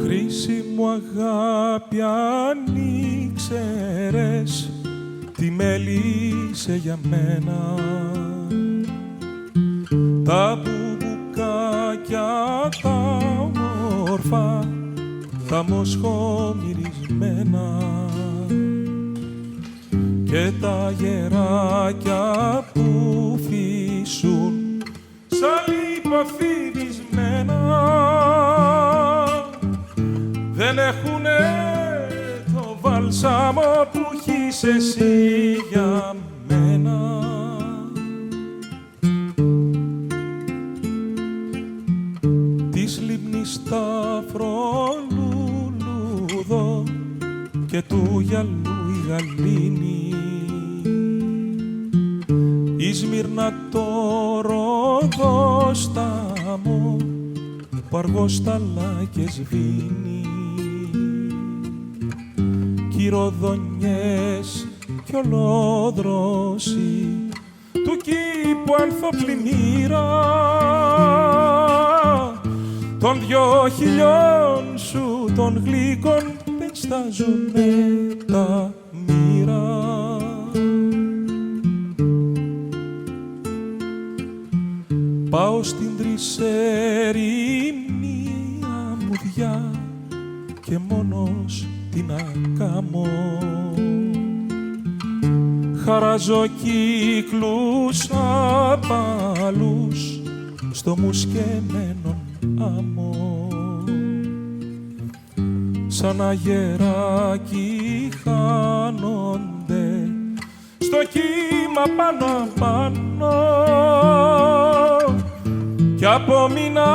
Χρήση μου αγάπη, αν ήξερες τι μέλησε για μένα, τα μπουμπουκάκια τα όμορφα, τα μοσχομυρισμένα και τα γεράκια που φύσουν σαν λίπα φοιτισμένα, δεν έχουνε το βάλσαμο που έχεις εσύ για μένα. Της λίμνης σταυρολούλουδο και του γυαλού η γαλήνη, η Σμύρνα το ροδόσταμο που αργόσταλα και σβήνει, κι οι ροδονιές κι ολόδροσοι του κήπου ανθοπλημμύρα των 2.000 σου των γλύκων δεν στάζουνε τα μοίρα. Πάω στην τρισερήμνια μουδιά και μόνος την ακάμω, χαράζω κύκλους απαλούς στο μουσκεμένον άμμο, σαν αγεράκι χάνονται στο κύμα πάνω-πάνω κι απομείνα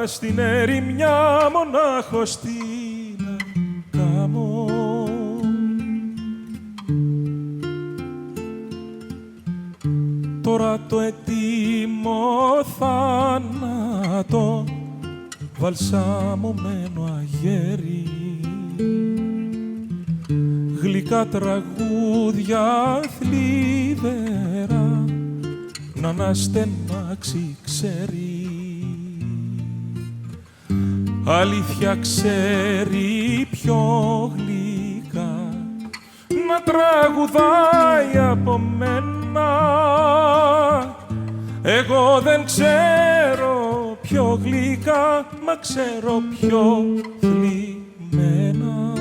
στην ερημιά μονάχος την ακάμω. Τώρα το έτοιμο θάνατο βαλσαμωμένο αγέρι, γλυκά τραγούδια θλιβερά να αναστενάξει ξέρει, αλήθεια ξέρει πιο γλυκά να τραγουδάει από μένα. Εγώ δεν ξέρω πιο γλυκά, μα ξέρω πιο θλιμμένα.